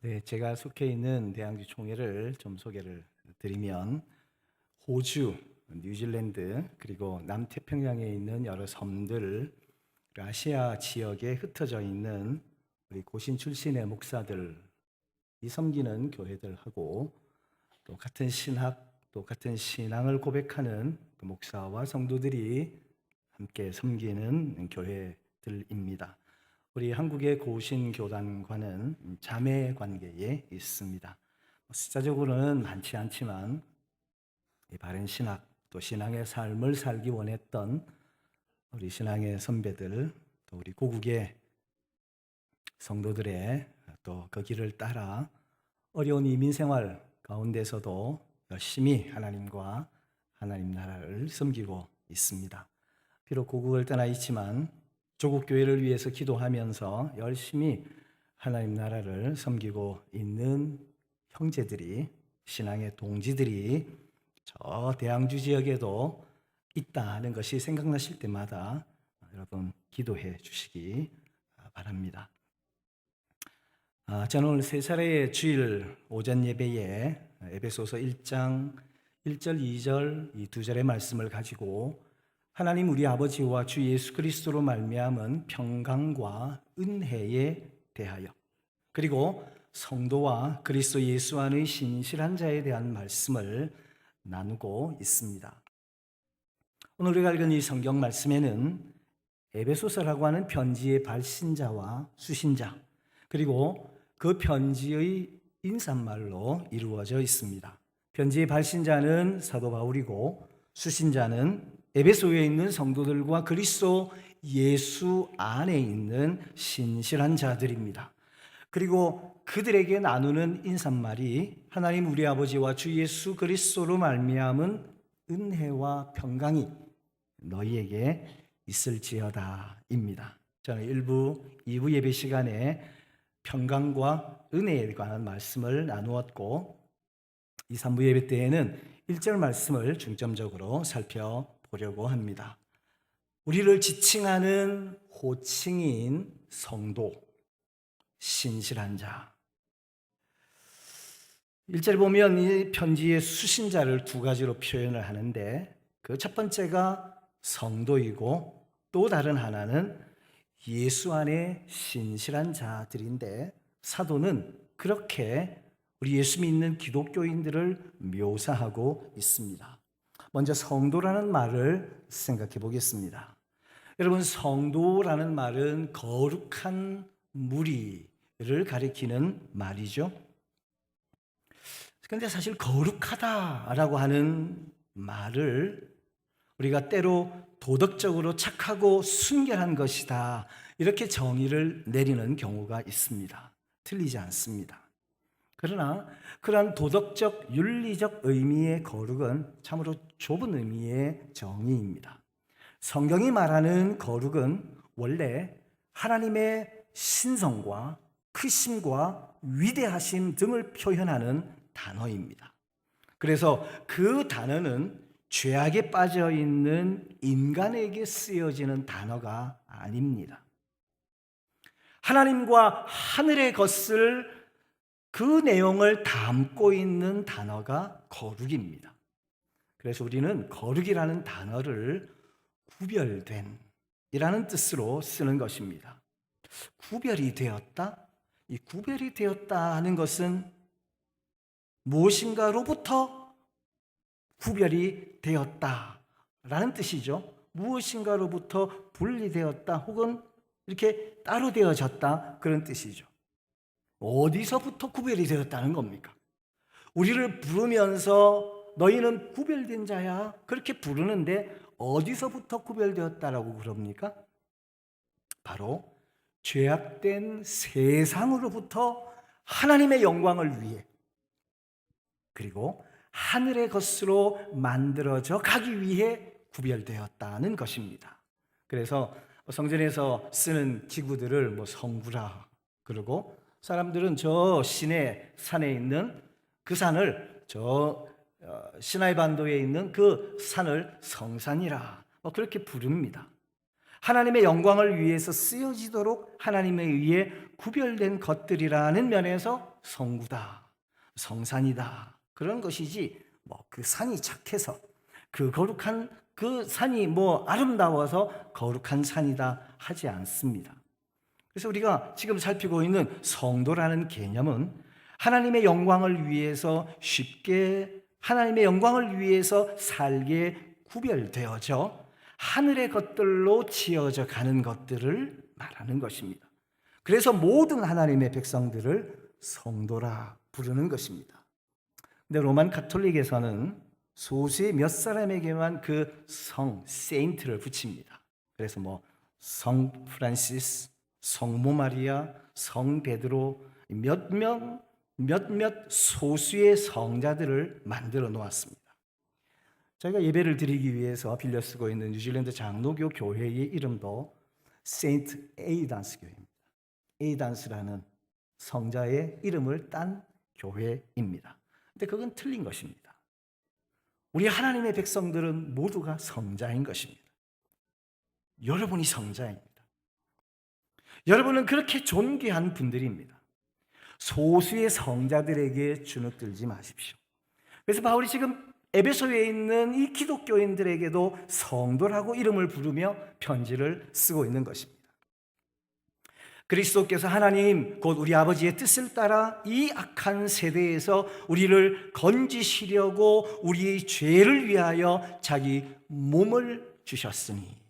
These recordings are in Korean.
네, 제가 속해 있는 대항주 총회를 좀 소개를 드리면 호주, 뉴질랜드 그리고 남태평양에 있는 여러 섬들, 아시아 지역에 흩어져 있는 우리 고신 출신의 목사들이 섬기는 교회들하고 또 같은 신학, 또 같은 신앙을 고백하는 그 목사와 성도들이 함께 섬기는 교회들입니다. 우리 한국의 고신교단과는 자매 관계에 있습니다. 숫자적으로는 많지 않지만 이 바른 신학 또 신앙의 삶을 살기 원했던 우리 신앙의 선배들 또 우리 고국의 성도들의 또 그 길을 따라 어려운 이민 생활 가운데서도 열심히 하나님과 하나님 나라를 섬기고 있습니다. 비록 고국을 떠나 있지만 조국 교회를 위해서 기도하면서 열심히 하나님 나라를 섬기고 있는 형제들이, 신앙의 동지들이 저 대항주 지역에도 있다는 것이 생각나실 때마다 여러분 기도해 주시기 바랍니다. 저는 오늘 세 차례의 주일 오전 예배에 에베소서 1장 1절, 2절 이 두 절의 말씀을 가지고 하나님 우리 아버지와 주 예수 그리스도로 말미암은 평강과 은혜에 대하여 그리고 성도와 그리스도 예수 안의 신실한 자에 대한 말씀을 나누고 있습니다. 오늘 우리가 읽은 이 성경 말씀에는 에베소서라고 하는 편지의 발신자와 수신자 그리고 그 편지의 인사말로 이루어져 있습니다. 편지의 발신자는 사도 바울이고 수신자는 에베소에 있는 성도들과 그리스도 예수 안에 있는 신실한 자들입니다. 그리고 그들에게 나누는 인사말이 하나님 우리 아버지와 주 예수 그리스도로 말미암은 은혜와 평강이 너희에게 있을지어다입니다. 저는 1부, 2부 예배 시간에 평강과 은혜에 관한 말씀을 나누었고 2, 3부 예배 때에는 1절 말씀을 중점적으로 살펴보려고 합니다. 우리를 지칭하는 호칭인 성도, 신실한 자. 1절에 보면 이 편지의 수신자를 두 가지로 표현을 하는데 그 첫 번째가 성도이고 또 다른 하나는 예수 안에 신실한 자들인데 사도는 그렇게 우리 예수 믿는 기독교인들을 묘사하고 있습니다. 먼저 성도라는 말을 생각해 보겠습니다. 여러분, 성도라는 말은 거룩한 무리를 가리키는 말이죠. 그런데 사실 거룩하다라고 하는 말을 우리가 때로 도덕적으로 착하고 순결한 것이다 이렇게 정의를 내리는 경우가 있습니다. 틀리지 않습니다. 그러나 그러한 도덕적, 윤리적 의미의 거룩은 참으로 좁은 의미의 정의입니다. 성경이 말하는 거룩은 원래 하나님의 신성과 크심과 위대하심 등을 표현하는 단어입니다. 그래서 그 단어는 죄악에 빠져 있는 인간에게 쓰여지는 단어가 아닙니다. 하나님과 하늘의 것을 그 내용을 담고 있는 단어가 거룩입니다. 그래서 우리는 거룩이라는 단어를 구별된 이라는 뜻으로 쓰는 것입니다. 구별이 되었다? 이 구별이 되었다 하는 것은 무엇인가로부터 구별이 되었다라는 뜻이죠. 무엇인가로부터 분리되었다 혹은 이렇게 따로 되어졌다 그런 뜻이죠. 어디서부터 구별이 되었다는 겁니까? 우리를 부르면서 너희는 구별된 자야 그렇게 부르는데 어디서부터 구별되었다라고 그럽니까? 바로 죄악된 세상으로부터 하나님의 영광을 위해 그리고 하늘의 것으로 만들어져 가기 위해 구별되었다는 것입니다. 그래서 성전에서 쓰는 기구들을 성구라 그러고 사람들은 저 시내 산에 있는 그 산을 저 시나이 반도에 있는 그 산을 성산이라 그렇게 부릅니다. 하나님의 영광을 위해서 쓰여지도록 하나님에 의해 구별된 것들이라는 면에서 성구다, 성산이다, 그런 것이지 그 산이 착해서 그 거룩한 그 산이 아름다워서 거룩한 산이다 하지 않습니다. 그래서 우리가 지금 살피고 있는 성도라는 개념은 하나님의 영광을 위해서 쉽게 하나님의 영광을 위해서 살게 구별되어져 하늘의 것들로 지어져 가는 것들을 말하는 것입니다. 그래서 모든 하나님의 백성들을 성도라 부르는 것입니다. 근데 로만 가톨릭에서는 소수의 몇 사람에게만 그 성, 세인트를 붙입니다. 그래서 성 프란시스, 성모 마리아, 성 베드로 몇몇 소수의 성자들을 만들어 놓았습니다. 저희가 예배를 드리기 위해서 빌려 쓰고 있는 뉴질랜드 장로교 교회의 이름도 세인트 에이단스 교회입니다. 에이단스라는 성자의 이름을 딴 교회입니다. 근데 그건 틀린 것입니다. 우리 하나님의 백성들은 모두가 성자인 것입니다. 여러분이 성자입니다. 여러분은 그렇게 존귀한 분들입니다. 소수의 성자들에게 주눅들지 마십시오. 그래서 바울이 지금 에베소에 있는 이 기독교인들에게도 성도라고 이름을 부르며 편지를 쓰고 있는 것입니다. 그리스도께서 하나님 곧 우리 아버지의 뜻을 따라 이 악한 세대에서 우리를 건지시려고 우리의 죄를 위하여 자기 몸을 주셨으니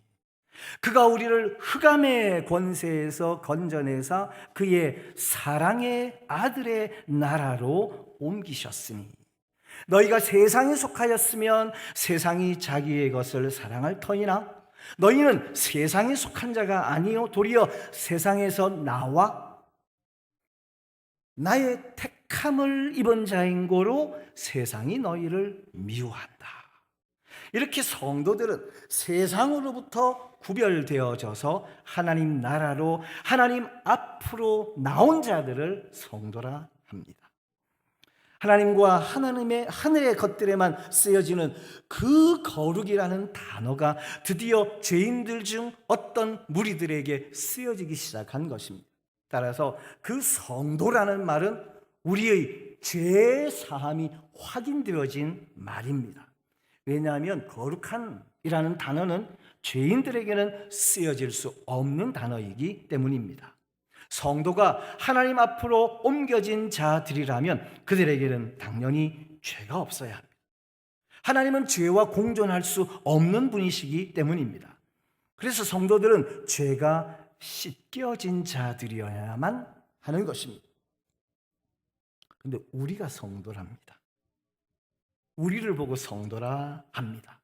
그가 우리를 흑암의 권세에서 건져내사 그의 사랑의 아들의 나라로 옮기셨으니 너희가 세상에 속하였으면 세상이 자기의 것을 사랑할 터이나 너희는 세상에 속한 자가 아니요 도리어 세상에서 나와 나의 택함을 입은 자인 고로 세상이 너희를 미워한다. 이렇게 성도들은 세상으로부터 구별되어져서 하나님 나라로 하나님 앞으로 나온 자들을 성도라 합니다. 하나님과 하나님의 하늘의 것들에만 쓰여지는 그 거룩이라는 단어가 드디어 죄인들 중 어떤 무리들에게 쓰여지기 시작한 것입니다. 따라서 그 성도라는 말은 우리의 죄 사함이 확인되어진 말입니다. 왜냐하면 거룩한이라는 단어는 죄인들에게는 쓰여질 수 없는 단어이기 때문입니다. 성도가 하나님 앞으로 옮겨진 자들이라면 그들에게는 당연히 죄가 없어야 합니다. 하나님은 죄와 공존할 수 없는 분이시기 때문입니다. 그래서 성도들은 죄가 씻겨진 자들이어야만 하는 것입니다. 그런데 우리가 성도랍니다. 우리를 보고 성도라 합니다.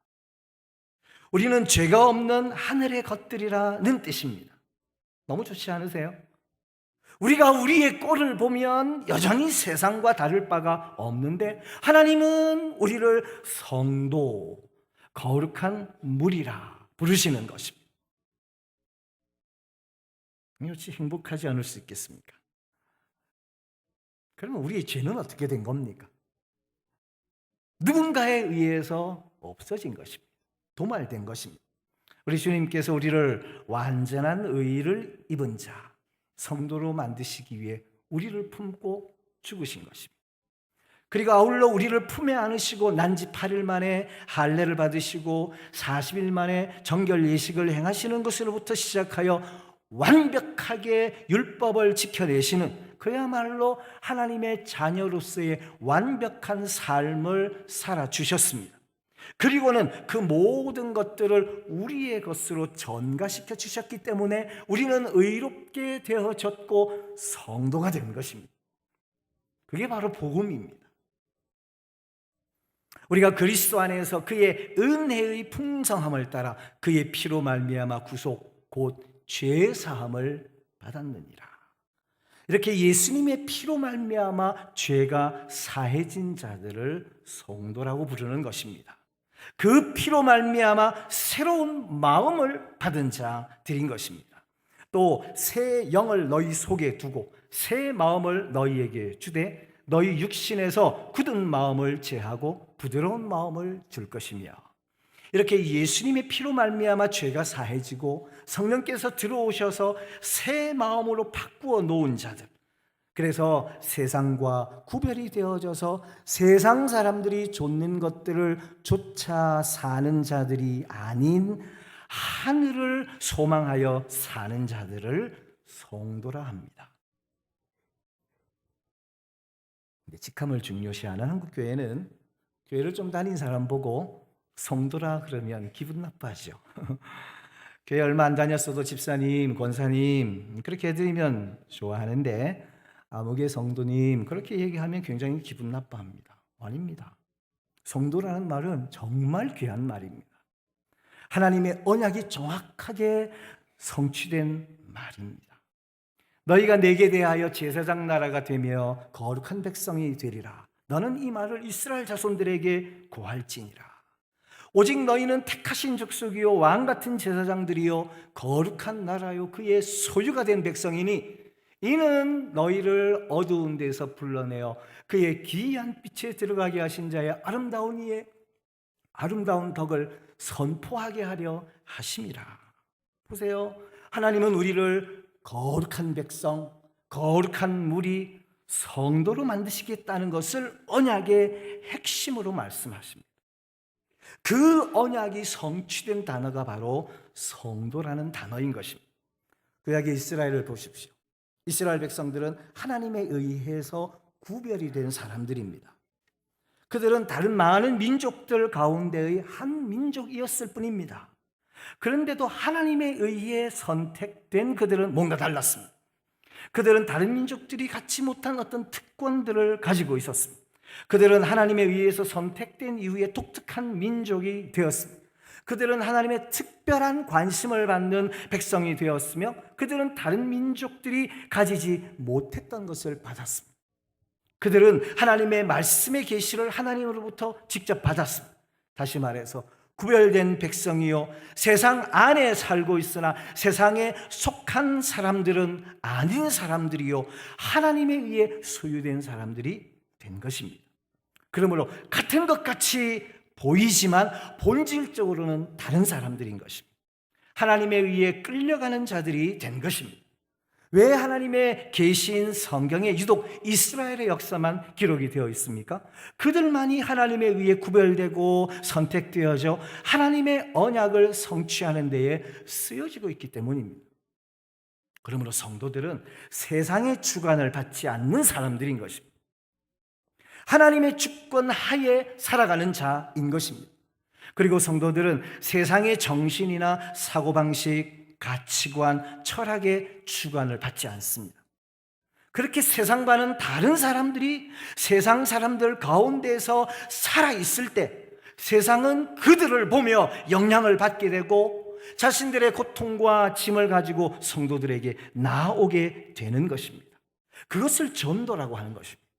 우리는 죄가 없는 하늘의 것들이라는 뜻입니다. 너무 좋지 않으세요? 우리가 우리의 꼴을 보면 여전히 세상과 다를 바가 없는데 하나님은 우리를 성도, 거룩한 무리라 부르시는 것입니다. 어찌 행복하지 않을 수 있겠습니까? 그러면 우리의 죄는 어떻게 된 겁니까? 누군가에 의해서 없어진 것입니다. 도말된 것입니다. 우리 주님께서 우리를 완전한 의를 입은 자, 성도로 만드시기 위해 우리를 품고 죽으신 것입니다. 그리고 아울러 우리를 품에 안으시고 난지 8일 만에 할례를 받으시고 40일 만에 정결 예식을 행하시는 것으로부터 시작하여 완벽하게 율법을 지켜내시는 그야말로 하나님의 자녀로서의 완벽한 삶을 살아주셨습니다. 그리고는 그 모든 것들을 우리의 것으로 전가시켜 주셨기 때문에 우리는 의롭게 되어졌고 성도가 된 것입니다. 그게 바로 복음입니다. 우리가 그리스도 안에서 그의 은혜의 풍성함을 따라 그의 피로 말미암아 구속 곧 죄 사함을 받았느니라. 이렇게 예수님의 피로 말미암아 죄가 사해진 자들을 성도라고 부르는 것입니다. 그 피로 말미암아 새로운 마음을 받은 자들인 것입니다. 또 새 영을 너희 속에 두고 새 마음을 너희에게 주되 너희 육신에서 굳은 마음을 제하고 부드러운 마음을 줄 것이며 이렇게 예수님의 피로 말미암아 죄가 사해지고 성령께서 들어오셔서 새 마음으로 바꾸어 놓은 자들, 그래서 세상과 구별이 되어져서 세상 사람들이 좇는 것들을 쫓아 사는 자들이 아닌 하늘을 소망하여 사는 자들을 성도라 합니다. 근데 직함을 중요시하는 한국교회는 교회를 좀 다닌 사람 보고 성도라 그러면 기분 나빠하죠. 교회 얼마 안 다녔어도 집사님, 권사님 그렇게 해드리면 좋아하는데 아무개 성도님 그렇게 얘기하면 굉장히 기분 나빠합니다. 아닙니다. 성도라는 말은 정말 귀한 말입니다. 하나님의 언약이 정확하게 성취된 말입니다. 너희가 내게 대하여 제사장 나라가 되며 거룩한 백성이 되리라. 너는 이 말을 이스라엘 자손들에게 고할지니라. 오직 너희는 택하신 족속이요 왕 같은 제사장들이요 거룩한 나라요 그의 소유가 된 백성이니 이는 너희를 어두운 데서 불러내어 그의 기이한 빛에 들어가게 하신 자의 아름다운 이의 아름다운 덕을 선포하게 하려 하심이라. 보세요. 하나님은 우리를 거룩한 백성, 거룩한 무리, 성도로 만드시겠다는 것을 언약의 핵심으로 말씀하십니다. 그 언약이 성취된 단어가 바로 성도라는 단어인 것입니다. 구약의 이스라엘을 보십시오. 이스라엘 백성들은 하나님에 의해서 구별이 된 사람들입니다. 그들은 다른 많은 민족들 가운데의 한 민족이었을 뿐입니다. 그런데도 하나님에 의해 선택된 그들은 뭔가 달랐습니다. 그들은 다른 민족들이 갖지 못한 어떤 특권들을 가지고 있었습니다. 그들은 하나님에 의해서 선택된 이후에 독특한 민족이 되었습니다. 그들은 하나님의 특별한 관심을 받는 백성이 되었으며 그들은 다른 민족들이 가지지 못했던 것을 받았습니다. 그들은 하나님의 말씀의 계시를 하나님으로부터 직접 받았습니다. 다시 말해서 구별된 백성이요 세상 안에 살고 있으나 세상에 속한 사람들은 아닌 사람들이요 하나님에 의해 소유된 사람들이 된 것입니다. 그러므로 같은 것 같이 보이지만 본질적으로는 다른 사람들인 것입니다. 하나님에 의해 끌려가는 자들이 된 것입니다. 왜 하나님의 계시인 성경에 유독 이스라엘의 역사만 기록이 되어 있습니까? 그들만이 하나님에 의해 구별되고 선택되어져 하나님의 언약을 성취하는 데에 쓰여지고 있기 때문입니다. 그러므로 성도들은 세상의 주관을 받지 않는 사람들인 것입니다. 하나님의 주권 하에 살아가는 자인 것입니다. 그리고 성도들은 세상의 정신이나 사고방식, 가치관, 철학의 주관을 받지 않습니다. 그렇게 세상과는 다른 사람들이 세상 사람들 가운데서 살아있을 때 세상은 그들을 보며 영향을 받게 되고 자신들의 고통과 짐을 가지고 성도들에게 나아오게 되는 것입니다. 그것을 전도라고 하는 것입니다.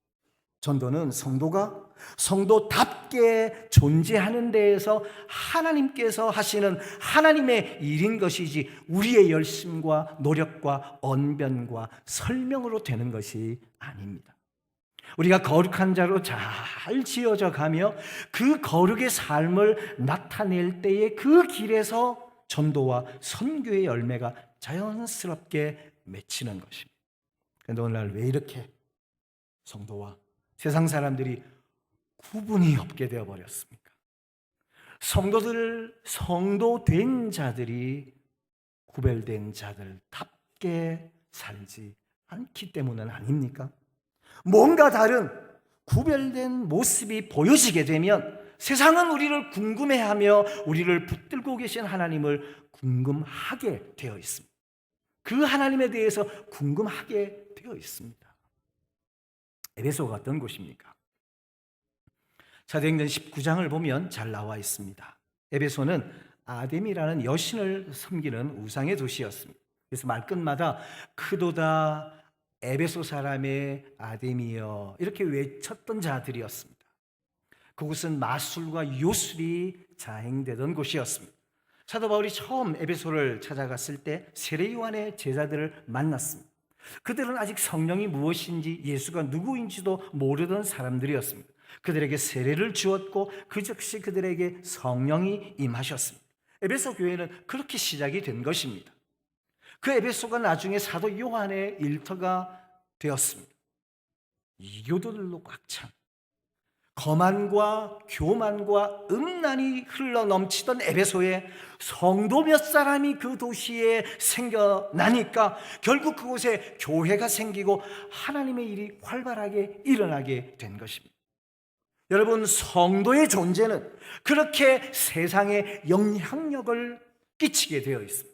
전도는 성도가 성도답게 존재하는 데에서 하나님께서 하시는 하나님의 일인 것이지 우리의 열심과 노력과 언변과 설명으로 되는 것이 아닙니다. 우리가 거룩한 자로 잘 지어져 가며 그 거룩의 삶을 나타낼 때에 그 길에서 전도와 선교의 열매가 자연스럽게 맺히는 것입니다. 그런데 오늘날 왜 이렇게 성도와 세상 사람들이 구분이 없게 되어버렸습니까? 성도된 자들이 구별된 자들답게 살지 않기 때문은 아닙니까? 뭔가 다른 구별된 모습이 보여지게 되면 세상은 우리를 궁금해하며 우리를 붙들고 계신 하나님을 궁금하게 되어 있습니다. 그 하나님에 대해서 궁금하게 되어 있습니다. 에베소가 어떤 곳입니까? 사도행전 19장을 보면 잘 나와 있습니다. 에베소는 아데미라는 여신을 섬기는 우상의 도시였습니다. 그래서 말끝마다 크도다 에베소 사람의 아데미여 이렇게 외쳤던 자들이었습니다. 그곳은 마술과 요술이 자행되던 곳이었습니다. 사도 바울이 처음 에베소를 찾아갔을 때 세례 요한의 제자들을 만났습니다. 그들은 아직 성령이 무엇인지 예수가 누구인지도 모르던 사람들이었습니다. 그들에게 세례를 주었고 그 즉시 그들에게 성령이 임하셨습니다. 에베소 교회는 그렇게 시작이 된 것입니다. 그 에베소가 나중에 사도 요한의 일터가 되었습니다. 이교도들로 꽉 찬, 거만과 교만과 음란이 흘러 넘치던 에베소에 성도 몇 사람이 그 도시에 생겨나니까 결국 그곳에 교회가 생기고 하나님의 일이 활발하게 일어나게 된 것입니다. 여러분, 성도의 존재는 그렇게 세상에 영향력을 끼치게 되어 있습니다.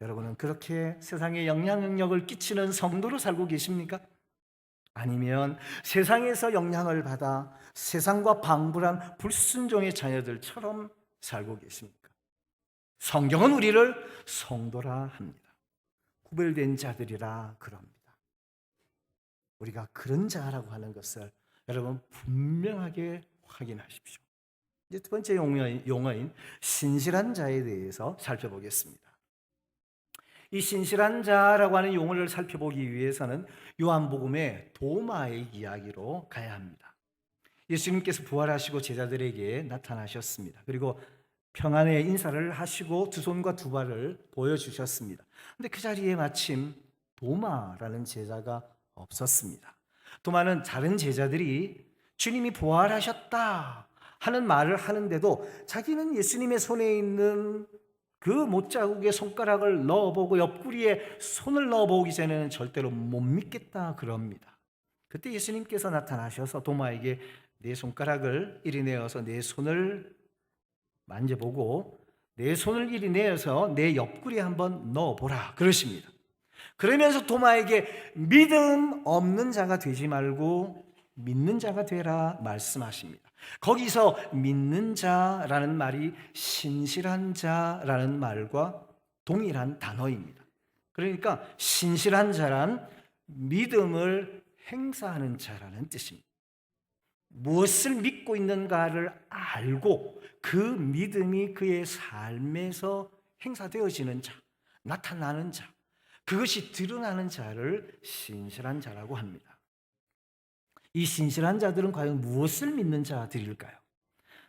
여러분은 그렇게 세상에 영향력을 끼치는 성도로 살고 계십니까? 아니면 세상에서 영향을 받아 세상과 방불한 불순종의 자녀들처럼 살고 계십니까? 성경은 우리를 성도라 합니다. 구별된 자들이라 그럽니다. 우리가 그런 자라고 하는 것을 여러분 분명하게 확인하십시오. 이제 두 번째 용어인 신실한 자에 대해서 살펴보겠습니다. 이 신실한 자라고 하는 용어를 살펴보기 위해서는 요한복음의 도마의 이야기로 가야 합니다. 예수님께서 부활하시고 제자들에게 나타나셨습니다. 그리고 평안의 인사를 하시고 두 손과 두 발을 보여주셨습니다. 그런데 그 자리에 마침 도마라는 제자가 없었습니다. 도마는 다른 제자들이 주님이 부활하셨다 하는 말을 하는데도 자기는 예수님의 손에 있는 그 못자국에 손가락을 넣어보고 옆구리에 손을 넣어보기 전에는 절대로 못 믿겠다 그럽니다. 그때 예수님께서 나타나셔서 도마에게 내 손가락을 이리 내어서 내 손을 만져보고 내 손을 이리 내어서 내 옆구리에 한번 넣어보라 그러십니다. 그러면서 도마에게 믿음 없는 자가 되지 말고 믿는 자가 되라 말씀하십니다. 거기서 믿는 자라는 말이 신실한 자라는 말과 동일한 단어입니다. 그러니까 신실한 자란 믿음을 행사하는 자라는 뜻입니다. 무엇을 믿고 있는가를 알고 그 믿음이 그의 삶에서 행사되어지는 자, 나타나는 자, 그것이 드러나는 자를 신실한 자라고 합니다. 이 신실한 자들은 과연 무엇을 믿는 자들일까요?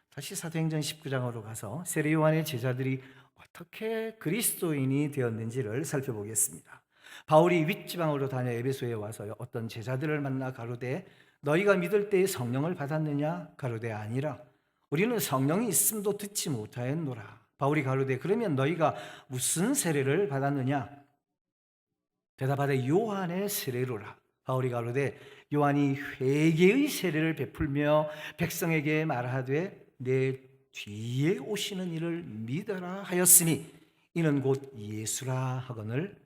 다시 사도행전 19장으로 가서 세례 요한의 제자들이 어떻게 그리스도인이 되었는지를 살펴보겠습니다. 바울이 윗지방으로 다녀 에베소에 와서 어떤 제자들을 만나 가로되 너희가 믿을 때에 성령을 받았느냐? 가로되 아니라 우리는 성령이 있음도 듣지 못하였노라. 바울이 가로되 그러면 너희가 무슨 세례를 받았느냐? 대답하되 요한의 세례로라. 바울이 가로되 요한이 회개의 세례를 베풀며 백성에게 말하되 내 뒤에 오시는 이를 믿어라 하였으니 이는 곧 예수라 하거늘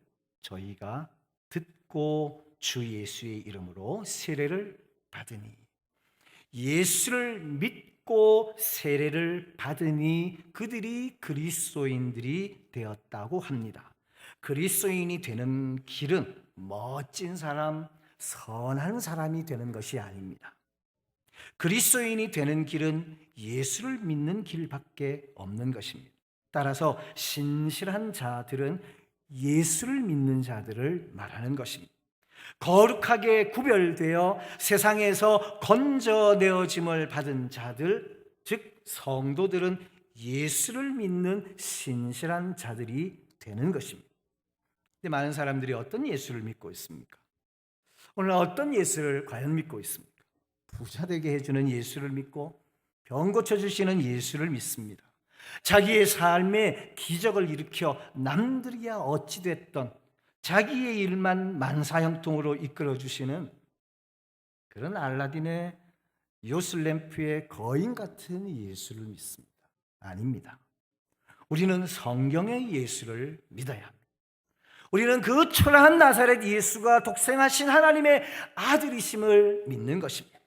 저희가 듣고 주 예수의 이름으로 세례를 받으니 예수를 믿고 세례를 받으니 그들이 그리스도인들이 되었다고 합니다. 그리스도인이 되는 길은 멋진 사람, 선한 사람이 되는 것이 아닙니다. 그리스도인이 되는 길은 예수를 믿는 길밖에 없는 것입니다. 따라서 신실한 자들은 예수를 믿는 자들을 말하는 것입니다. 거룩하게 구별되어 세상에서 건져내어짐을 받은 자들, 즉 성도들은 예수를 믿는 신실한 자들이 되는 것입니다. 근데 많은 사람들이 어떤 예수를 믿고 있습니까? 오늘 어떤 예수를 과연 믿고 있습니까? 부자 되게 해주는 예수를 믿고 병 고쳐주시는 예수를 믿습니다. 자기의 삶에 기적을 일으켜 남들이야 어찌됐던 자기의 일만 만사형통으로 이끌어주시는 그런 알라딘의 요술램프의 거인 같은 예수를 믿습니다. 아닙니다. 우리는 성경의 예수를 믿어야 합니다. 우리는 그 초라한 나사렛 예수가 독생하신 하나님의 아들이심을 믿는 것입니다.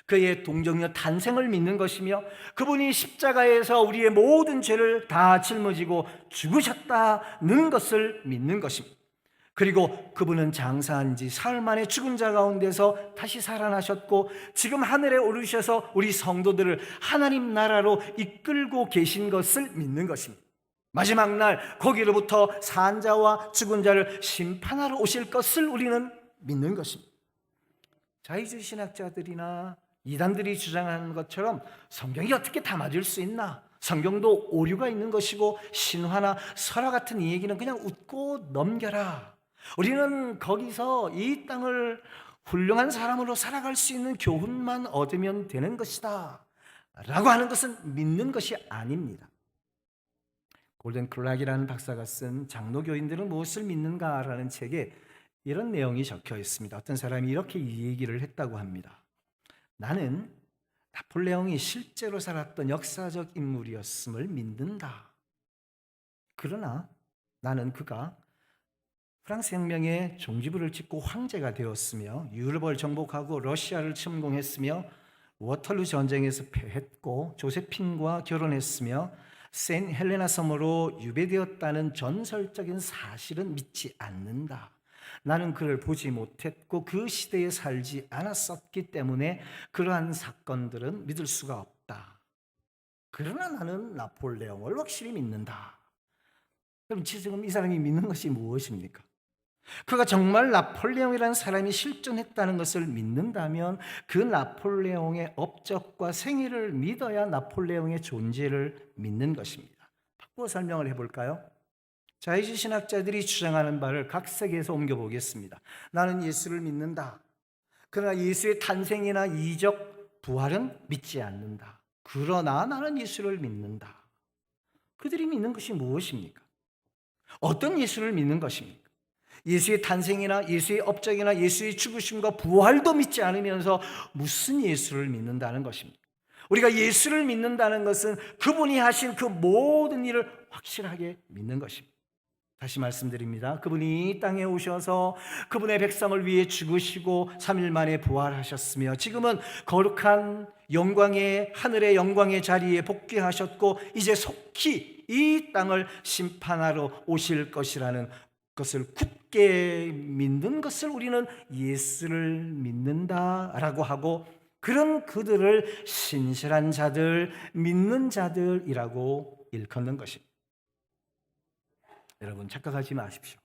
그의 동정녀 탄생을 믿는 것이며 그분이 십자가에서 우리의 모든 죄를 다 짊어지고 죽으셨다는 것을 믿는 것입니다. 그리고 그분은 장사한 지 사흘 만에 죽은 자 가운데서 다시 살아나셨고 지금 하늘에 오르셔서 우리 성도들을 하나님 나라로 이끌고 계신 것을 믿는 것입니다. 마지막 날 거기로부터 산 자와 죽은 자를 심판하러 오실 것을 우리는 믿는 것입니다. 자의주 신학자들이나 이단들이 주장하는 것처럼 성경이 어떻게 다 맞을 수 있나? 성경도 오류가 있는 것이고 신화나 설화 같은 이 얘기는 그냥 웃고 넘겨라. 우리는 거기서 이 땅을 훌륭한 사람으로 살아갈 수 있는 교훈만 얻으면 되는 것이다 라고 하는 것은 믿는 것이 아닙니다. 골든 클락이라는 박사가 쓴 장로교인들은 무엇을 믿는가라는 책에 이런 내용이 적혀 있습니다. 어떤 사람이 이렇게 이 얘기를 했다고 합니다. 나는 나폴레옹이 실제로 살았던 역사적 인물이었음을 믿는다. 그러나 나는 그가 프랑스 혁명에 종지부를 찍고 황제가 되었으며 유럽을 정복하고 러시아를 침공했으며 워털루 전쟁에서 패했고 조세핀과 결혼했으며 세인트 헬레나 섬으로 유배되었다는 전설적인 사실은 믿지 않는다. 나는 그를 보지 못했고 그 시대에 살지 않았었기 때문에 그러한 사건들은 믿을 수가 없다. 그러나 나는 나폴레옹을 확실히 믿는다. 그럼 지금 이 사람이 믿는 것이 무엇입니까? 그가 정말 나폴레옹이라는 사람이 실존했다는 것을 믿는다면 그 나폴레옹의 업적과 생애를 믿어야 나폴레옹의 존재를 믿는 것입니다. 바꾸어 설명을 해볼까요? 자유주의 신학자들이 주장하는 바를 각 세계에서 옮겨보겠습니다. 나는 예수를 믿는다. 그러나 예수의 탄생이나 이적 부활은 믿지 않는다. 그러나 나는 예수를 믿는다. 그들이 믿는 것이 무엇입니까? 어떤 예수를 믿는 것입니까? 예수의 탄생이나 예수의 업적이나 예수의 죽으심과 부활도 믿지 않으면서 무슨 예수를 믿는다는 것입니까? 우리가 예수를 믿는다는 것은 그분이 하신 그 모든 일을 확실하게 믿는 것입니다. 다시 말씀드립니다. 그분이 이 땅에 오셔서 그분의 백성을 위해 죽으시고 3일 만에 부활하셨으며 지금은 거룩한 영광의 하늘의 영광의 자리에 복귀하셨고 이제 속히 이 땅을 심판하러 오실 것이라는 것을 굳게 믿는 것을 우리는 예수를 믿는다라고 하고 그런 그들을 신실한 자들, 믿는 자들이라고 일컫는 것입니다. 여러분 착각하지 마십시오.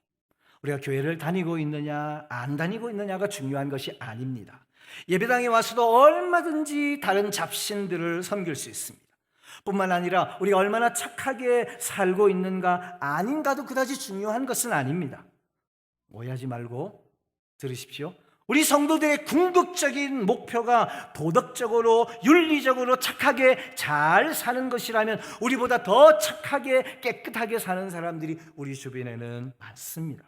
우리가 교회를 다니고 있느냐 안 다니고 있느냐가 중요한 것이 아닙니다. 예배당에 와서도 얼마든지 다른 잡신들을 섬길 수 있습니다. 뿐만 아니라 우리가 얼마나 착하게 살고 있는가 아닌가도 그다지 중요한 것은 아닙니다. 오해하지 말고 들으십시오. 우리 성도들의 궁극적인 목표가 도덕적으로 윤리적으로 착하게 잘 사는 것이라면 우리보다 더 착하게 깨끗하게 사는 사람들이 우리 주변에는 많습니다.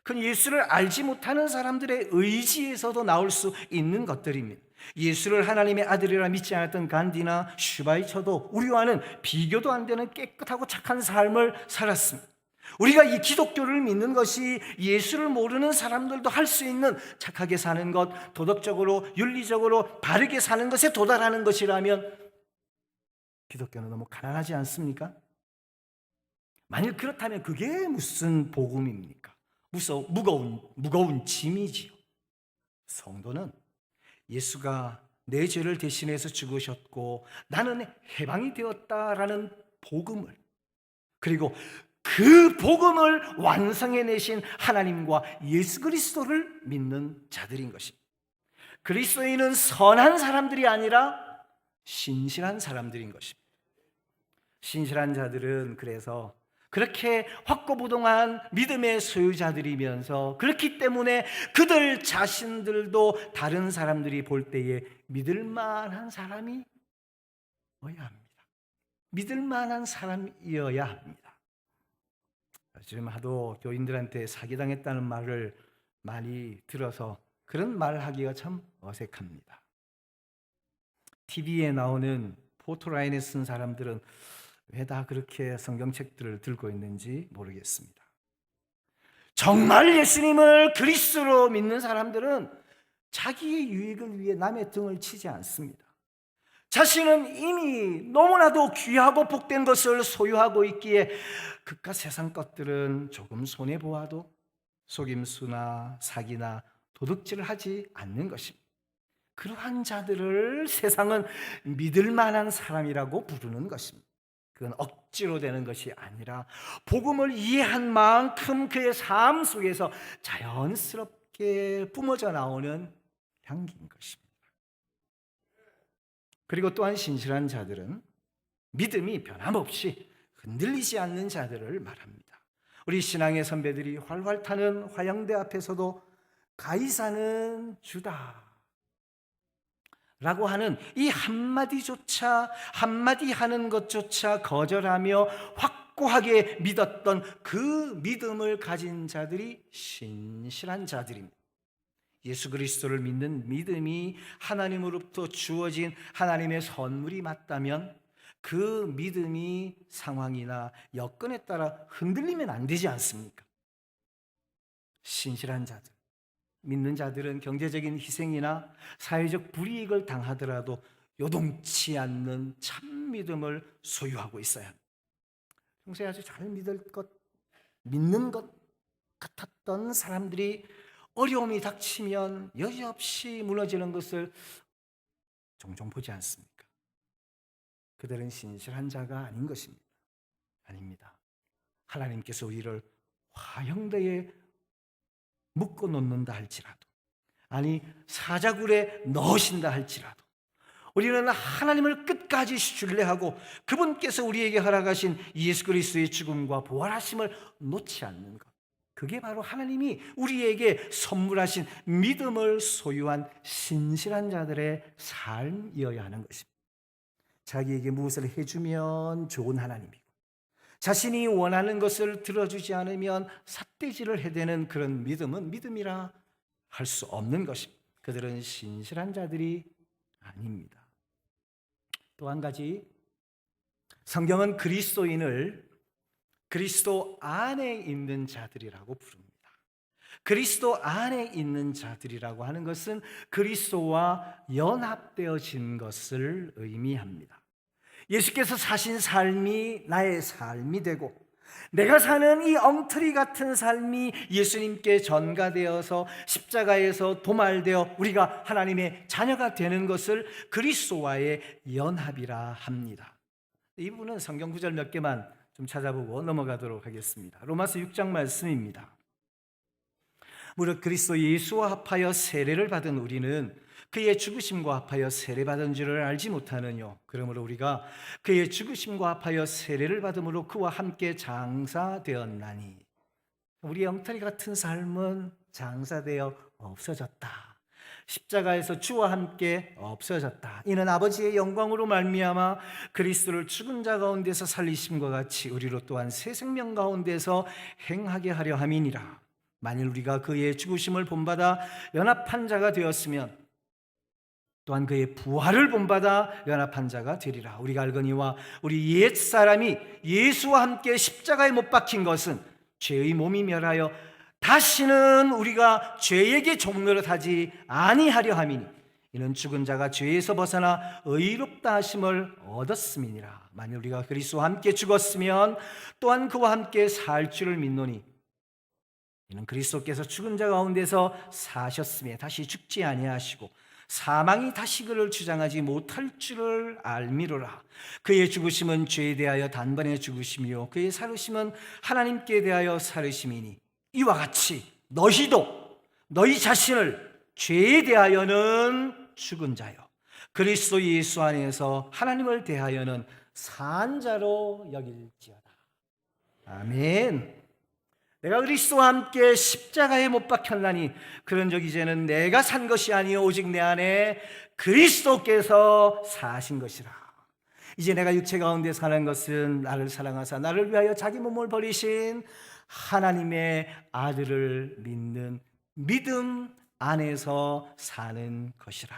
그건 예수를 알지 못하는 사람들의 의지에서도 나올 수 있는 것들입니다. 예수를 하나님의 아들이라 믿지 않았던 간디나 슈바이처도 우리와는 비교도 안 되는 깨끗하고 착한 삶을 살았습니다. 우리가 이 기독교를 믿는 것이 예수를 모르는 사람들도 할 수 있는 착하게 사는 것, 도덕적으로 윤리적으로 바르게 사는 것에 도달하는 것이라면 기독교는 너무 가난하지 않습니까? 만일 그렇다면 그게 무슨 복음입니까? 무거운 짐이지요. 성도는 예수가 내 죄를 대신해서 죽으셨고 나는 해방이 되었다라는 복음을, 그리고 그 복음을 완성해내신 하나님과 예수 그리스도를 믿는 자들인 것입니다. 그리스도인은 선한 사람들이 아니라 신실한 사람들인 것입니다. 신실한 자들은 그래서 그렇게 확고부동한 믿음의 소유자들이면서 그렇기 때문에 그들 자신들도 다른 사람들이 볼 때에 믿을 만한 사람이어야 합니다. 믿을 만한 사람이어야 합니다. 지금 하도 교인들한테 사기당했다는 말을 많이 들어서 그런 말을 하기가 참 어색합니다. TV에 나오는 포토라인에 쓴 사람들은 왜 다 그렇게 성경책들을 들고 있는지 모르겠습니다. 정말 예수님을 그리스도로 믿는 사람들은 자기의 유익을 위해 남의 등을 치지 않습니다. 자신은 이미 너무나도 귀하고 복된 것을 소유하고 있기에 그깟 세상 것들은 조금 손해보아도 속임수나 사기나 도둑질을 하지 않는 것입니다. 그러한 자들을 세상은 믿을 만한 사람이라고 부르는 것입니다. 그건 억지로 되는 것이 아니라 복음을 이해한 만큼 그의 삶 속에서 자연스럽게 뿜어져 나오는 향기인 것입니다. 그리고 또한 신실한 자들은 믿음이 변함없이 흔들리지 않는 자들을 말합니다. 우리 신앙의 선배들이 활활 타는 화양대 앞에서도 가이사는 주다 라고 하는 이 한마디조차, 한마디 하는 것조차 거절하며 확고하게 믿었던 그 믿음을 가진 자들이 신실한 자들입니다. 예수 그리스도를 믿는 믿음이 하나님으로부터 주어진 하나님의 선물이 맞다면 그 믿음이 상황이나 여건에 따라 흔들리면 안 되지 않습니까? 신실한 자들, 믿는 자들은 경제적인 희생이나 사회적 불이익을 당하더라도 요동치 않는 참 믿음을 소유하고 있어야 합니다. 평소에 아주 잘 믿는 것 같았던 사람들이 어려움이 닥치면 여지없이 무너지는 것을 종종 보지 않습니까? 그들은 신실한 자가 아닌 것입니다. 아닙니다. 하나님께서 우리를 화형대에 묶어 놓는다 할지라도, 아니 사자굴에 넣으신다 할지라도 우리는 하나님을 끝까지 신뢰하고 그분께서 우리에게 허락하신 예수 그리스도의 죽음과 부활하심을 놓지 않는 것, 그게 바로 하나님이 우리에게 선물하신 믿음을 소유한 신실한 자들의 삶이어야 하는 것입니다. 자기에게 무엇을 해주면 좋은 하나님이고 자신이 원하는 것을 들어주지 않으면 삿대질을 해대는 그런 믿음은 믿음이라 할 수 없는 것입니다. 그들은 신실한 자들이 아닙니다. 또 한 가지, 성경은 그리스도인을 그리스도 안에 있는 자들이라고 부릅니다. 그리스도 안에 있는 자들이라고 하는 것은 그리스도와 연합되어진 것을 의미합니다. 예수께서 사신 삶이 나의 삶이 되고 내가 사는 이 엉터리 같은 삶이 예수님께 전가되어서 십자가에서 도말되어 우리가 하나님의 자녀가 되는 것을 그리스도와의 연합이라 합니다. 이 부분은 성경 구절 몇 개만 좀 찾아보고 넘어가도록 하겠습니다. 로마서 6장 말씀입니다. 무릇 그리스도 예수와 합하여 세례를 받은 우리는 그의 죽으심과 합하여 세례받은 줄을 알지 못하느뇨. 그러므로 우리가 그의 죽으심과 합하여 세례를 받음으로 그와 함께 장사되었나니. 우리 엉터리 같은 삶은 장사되어 없어졌다. 십자가에서 주와 함께 없어졌다. 이는 아버지의 영광으로 말미암아 그리스도를 죽은 자 가운데서 살리심과 같이 우리로 또한 새 생명 가운데서 행하게 하려 함이니라. 만일 우리가 그의 죽으심을 본받아 연합한 자가 되었으면 또한 그의 부활을 본받아 연합한 자가 되리라. 우리가 알거니와 우리 옛사람이 예수와 함께 십자가에 못 박힌 것은 죄의 몸이 멸하여 다시는 우리가 죄에게 종노릇하지 아니하려 함이니 이는 죽은 자가 죄에서 벗어나 의롭다 하심을 얻었음이니라. 만일 우리가 그리스도와 함께 죽었으면 또한 그와 함께 살 줄을 믿노니 이는 그리스도께서 죽은 자 가운데서 사셨음에 다시 죽지 아니하시고 사망이 다시 그를 주장하지 못할 줄을 알미로라. 그의 죽으심은 죄에 대하여 단번에 죽으심이요 그의 살으심은 하나님께 대하여 살으심이니 이와 같이 너희도 너희 자신을 죄에 대하여는 죽은 자요 그리스도 예수 안에서 하나님을 대하여는 산 자로 여길지어다. 아멘. 내가 그리스도와 함께 십자가에 못 박혔나니 그런즉 이제는 내가 산 것이 아니요 오직 내 안에 그리스도께서 사신 것이라. 이제 내가 육체 가운데 사는 것은 나를 사랑하사 나를 위하여 자기 몸을 버리신 하나님의 아들을 믿는 믿음 안에서 사는 것이라.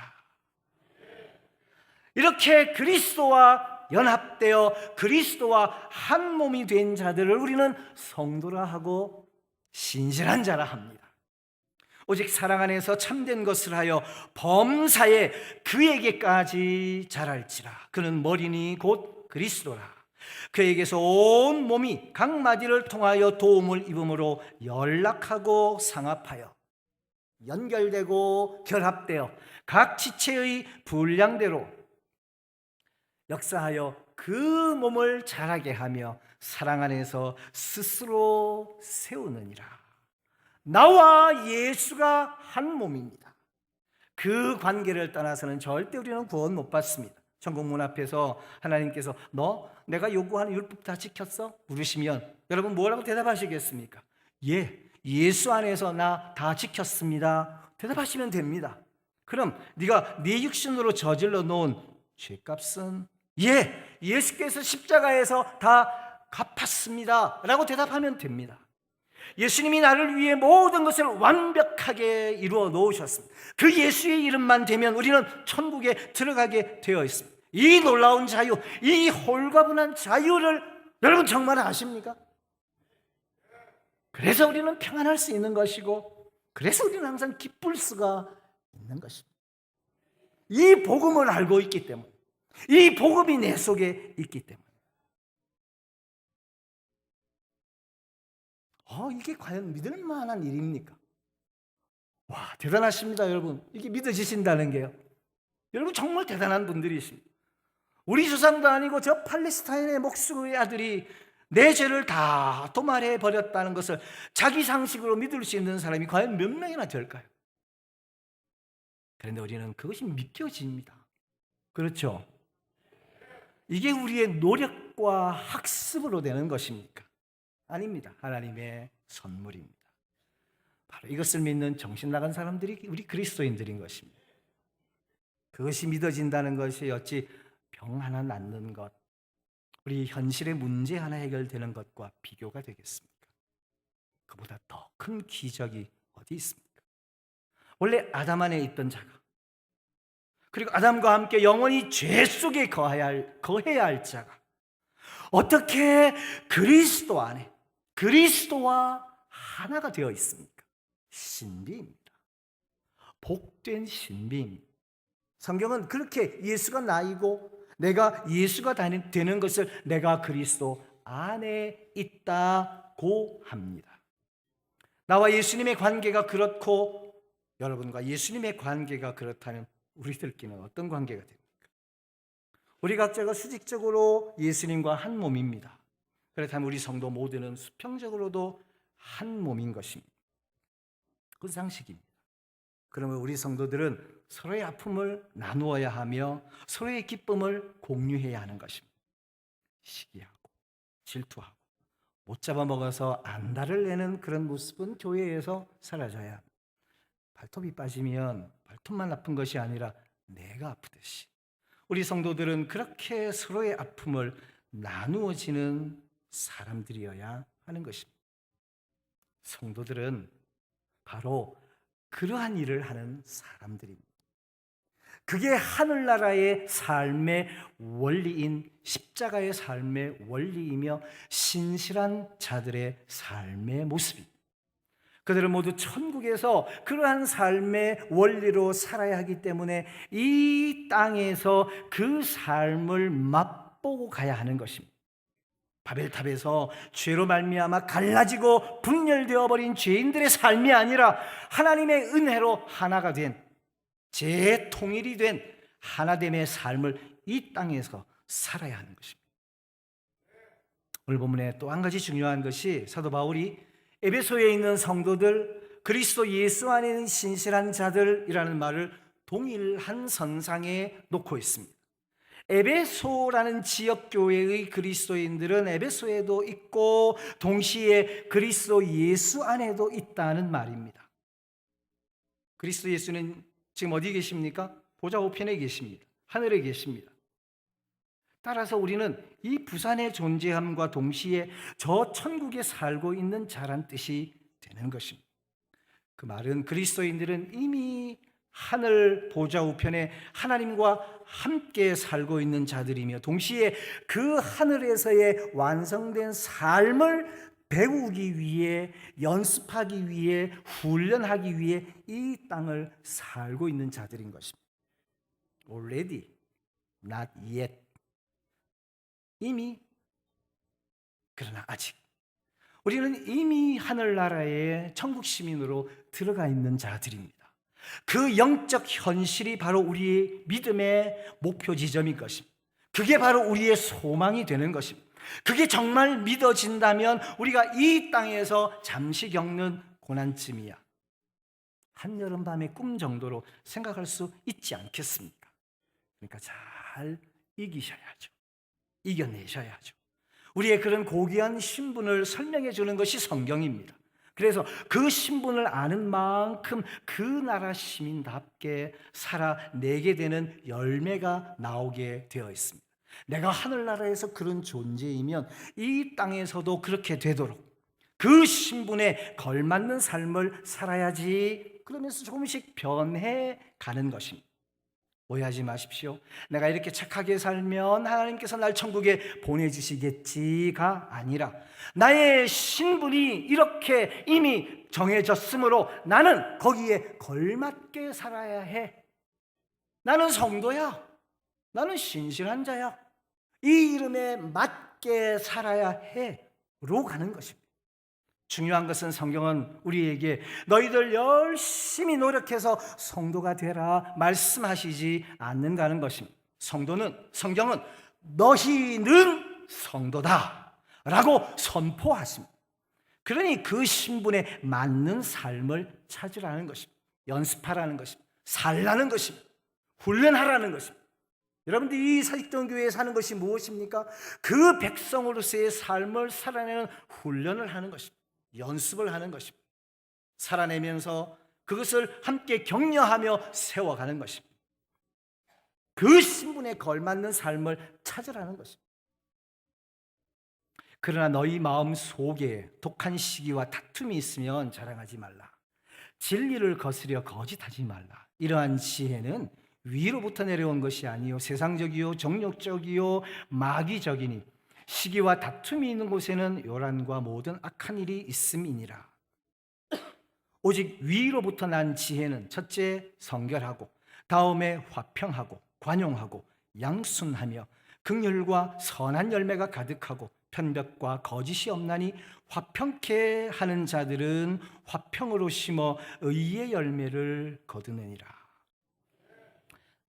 이렇게 그리스도와 연합되어 그리스도와 한 몸이 된 자들을 우리는 성도라 하고 신실한 자라 합니다. 오직 사랑 안에서 참된 것을 하여 범사에 그에게까지 자랄지라. 그는 머리니 곧 그리스도라. 그에게서 온 몸이 각 마디를 통하여 도움을 입음으로 연락하고 상합하여 연결되고 결합되어 각 지체의 분량대로 역사하여 그 몸을 자라게 하며 사랑 안에서 스스로 세우느니라. 나와 예수가 한 몸입니다. 그 관계를 떠나서는 절대 우리는 구원 못 받습니다. 천국 문 앞에서 하나님께서 너 내가 요구하는 율법 다 지켰어? 물으시면 여러분 뭐라고 대답하시겠습니까? 예, 예수 안에서 나 다 지켰습니다. 대답하시면 됩니다. 그럼 네가 네 육신으로 저질러 놓은 죄값은 예, 예수께서 십자가에서 다 갚았습니다 라고 대답하면 됩니다. 예수님이 나를 위해 모든 것을 완벽하게 이루어 놓으셨습니다. 그 예수의 이름만 되면 우리는 천국에 들어가게 되어 있습니다. 이 놀라운 자유, 이 홀가분한 자유를 여러분 정말 아십니까? 그래서 우리는 평안할 수 있는 것이고, 그래서 우리는 항상 기쁠 수가 있는 것입니다. 이 복음을 알고 있기 때문에, 이 복음이 내 속에 있기 때문에. 이게 과연 믿을 만한 일입니까? 와, 대단하십니다, 여러분. 이게 믿어지신다는 게요. 여러분 정말 대단한 분들이십니다. 우리 조상도 아니고 저 팔레스타인의 목수의 아들이 내 죄를 다 도말해 버렸다는 것을 자기 상식으로 믿을 수 있는 사람이 과연 몇 명이나 될까요? 그런데 우리는 그것이 믿겨집니다. 그렇죠? 이게 우리의 노력과 학습으로 되는 것입니까? 아닙니다. 하나님의 선물입니다. 바로 이것을 믿는 정신 나간 사람들이 우리 그리스도인들인 것입니다. 그것이 믿어진다는 것이 어찌 병 하나 낫는 것, 우리 현실의 문제 하나 해결되는 것과 비교가 되겠습니까? 그보다 더 큰 기적이 어디 있습니까? 원래 아담 안에 있던 자가, 그리고 아담과 함께 영원히 죄 속에 거해야 할 자가 어떻게 그리스도 안에 그리스도와 하나가 되어 있습니까? 신비입니다. 복된 신비입니다. 성경은 그렇게 예수가 나이고 내가 예수가 되는 것을 내가 그리스도 안에 있다고 합니다. 나와 예수님의 관계가 그렇고 여러분과 예수님의 관계가 그렇다면 우리들끼리는 어떤 관계가 됩니까? 우리 각자가 수직적으로 예수님과 한 몸입니다. 그렇다면 우리 성도 모두는 수평적으로도 한 몸인 것입니다. 그건 상식입니다. 그러면 우리 성도들은 서로의 아픔을 나누어야 하며 서로의 기쁨을 공유해야 하는 것입니다. 시기하고 질투하고 못 잡아먹어서 안달을 내는 그런 모습은 교회에서 사라져야 합니다. 발톱이 빠지면 발톱만 아픈 것이 아니라 내가 아프듯이 우리 성도들은 그렇게 서로의 아픔을 나누어지는 사람들이어야 하는 것입니다. 성도들은 바로 그러한 일을 하는 사람들입니다. 그게 하늘나라의 삶의 원리인 십자가의 삶의 원리이며 신실한 자들의 삶의 모습입니다. 그들은 모두 천국에서 그러한 삶의 원리로 살아야 하기 때문에 이 땅에서 그 삶을 맛보고 가야 하는 것입니다. 바벨탑에서 죄로 말미암아 갈라지고 분열되어 버린 죄인들의 삶이 아니라 하나님의 은혜로 하나가 된 재통일이 된 하나됨의 삶을 이 땅에서 살아야 하는 것입니다. 오늘 본문에 또 한 가지 중요한 것이 사도 바울이 에베소에 있는 성도들, 그리스도 예수 안에 있는 신실한 자들이라는 말을 동일한 선상에 놓고 있습니다. 에베소라는 지역교회의 그리스도인들은 에베소에도 있고 동시에 그리스도 예수 안에도 있다는 말입니다. 그리스도 예수는 지금 어디 계십니까? 보좌 우편에 계십니다. 하늘에 계십니다. 따라서 우리는 이 부산의 존재함과 동시에 저 천국에 살고 있는 자란 뜻이 되는 것입니다. 그 말은 그리스도인들은 이미 하늘 보좌 우편에 하나님과 함께 살고 있는 자들이며 동시에 그 하늘에서의 완성된 삶을 배우기 위해 연습하기 위해 훈련하기 위해 이 땅을 살고 있는 자들인 것입니다. Already, not yet. 이미, 그러나 아직. 우리는 이미 하늘나라의 천국 시민으로 들어가 있는 자들입니다. 그 영적 현실이 바로 우리의 믿음의 목표 지점인 것입니다. 그게 바로 우리의 소망이 되는 것입니다. 그게 정말 믿어진다면 우리가 이 땅에서 잠시 겪는 고난쯤이야 한여름밤의 꿈 정도로 생각할 수 있지 않겠습니까? 그러니까 잘 이기셔야죠. 이겨내셔야죠. 우리의 그런 고귀한 신분을 설명해 주는 것이 성경입니다. 그래서 그 신분을 아는 만큼 그 나라 시민답게 살아내게 되는 열매가 나오게 되어 있습니다. 내가 하늘나라에서 그런 존재이면 이 땅에서도 그렇게 되도록 그 신분에 걸맞는 삶을 살아야지, 그러면서 조금씩 변해 가는 것입니다. 오해하지 마십시오. 내가 이렇게 착하게 살면 하나님께서 날 천국에 보내주시겠지가 아니라, 나의 신분이 이렇게 이미 정해졌으므로 나는 거기에 걸맞게 살아야 해. 나는 성도야. 나는 신실한 자야. 이 이름에 맞게 살아야 해로 가는 것입니다. 중요한 것은 성경은 우리에게 너희들 열심히 노력해서 성도가 되라 말씀하시지 않는다는 것입니다. 성경은 너희는 성도다 라고 선포하십니다. 그러니 그 신분에 맞는 삶을 찾으라는 것입니다. 연습하라는 것입니다. 살라는 것입니다. 훈련하라는 것입니다. 여러분들이 이 사직동교회에 사는 것이 무엇입니까? 그 백성으로서의 삶을 살아내는 훈련을 하는 것입니다. 연습을 하는 것입니다. 살아내면서 그것을 함께 격려하며 세워가는 것입니다. 그 신분에 걸맞는 삶을 찾으라는 것입니다. 그러나 너희 마음 속에 독한 시기와 다툼이 있으면 자랑하지 말라. 진리를 거스려 거짓하지 말라. 이러한 지혜는 위로부터 내려온 것이 아니요 세상적이요 정욕적이요 마귀적이니 시기와 다툼이 있는 곳에는 요란과 모든 악한 일이 있음이니라. 오직 위로부터 난 지혜는 첫째 성결하고, 다음에 화평하고 관용하고 양순하며 긍휼과 선한 열매가 가득하고 편벽과 거짓이 없나니 화평케 하는 자들은 화평으로 심어 의의 열매를 거두느니라.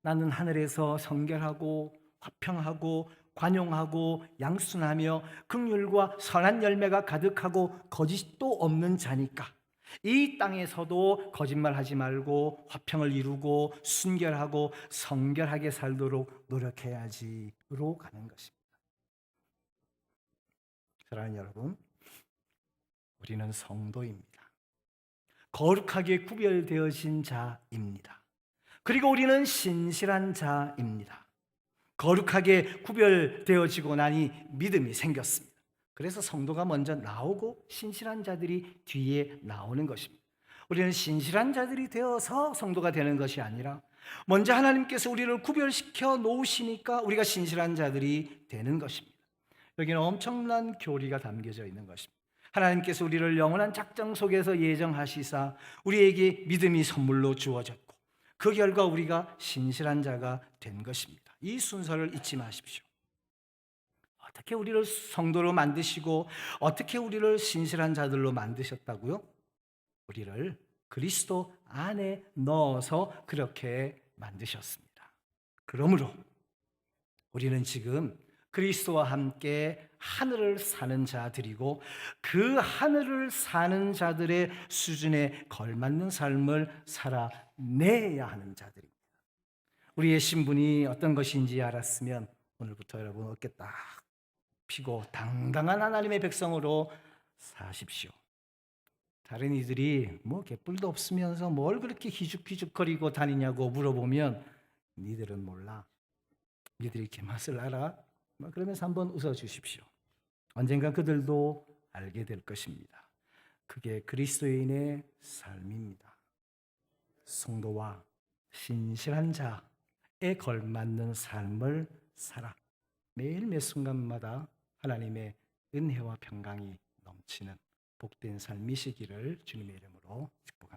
나는 하늘에서 성결하고 화평하고 관용하고 양순하며 긍휼과 선한 열매가 가득하고 거짓도 없는 자니까 이 땅에서도 거짓말하지 말고 화평을 이루고 순결하고 성결하게 살도록 노력해야지로 가는 것입니다. 사랑하는 여러분, 우리는 성도입니다. 거룩하게 구별되어진 자입니다. 그리고 우리는 신실한 자입니다. 거룩하게 구별되어지고 나니 믿음이 생겼습니다. 그래서 성도가 먼저 나오고 신실한 자들이 뒤에 나오는 것입니다. 우리는 신실한 자들이 되어서 성도가 되는 것이 아니라 먼저 하나님께서 우리를 구별시켜 놓으시니까 우리가 신실한 자들이 되는 것입니다. 여기는 엄청난 교리가 담겨져 있는 것입니다. 하나님께서 우리를 영원한 작정 속에서 예정하시사 우리에게 믿음이 선물로 주어졌고 그 결과 우리가 신실한 자가 된 것입니다. 이 순서를 잊지 마십시오. 어떻게 우리를 성도로 만드시고 어떻게 우리를 신실한 자들로 만드셨다고요? 우리를 그리스도 안에 넣어서 그렇게 만드셨습니다. 그러므로 우리는 지금 그리스도와 함께 하늘을 사는 자들이고 그 하늘을 사는 자들의 수준에 걸맞는 삶을 살아내야 하는 자들입니다. 우리의 신분이 어떤 것인지 알았으면 오늘부터 여러분 어깨 딱 펴고 당당한 하나님의 백성으로 사십시오. 다른 이들이 뭐 개뿔도 없으면서 뭘 그렇게 희죽희죽거리고 다니냐고 물어보면 니들은 몰라. 니들이 개맛을 알아? 그러면서 한번 웃어주십시오. 언젠가 그들도 알게 될 것입니다. 그게 그리스도인의 삶입니다. 성도와 신실한 자에 걸맞는 삶을 살아 매일 매 순간마다 하나님의 은혜와 평강이 넘치는 복된 삶이시기를 주님의 이름으로 축복합니다.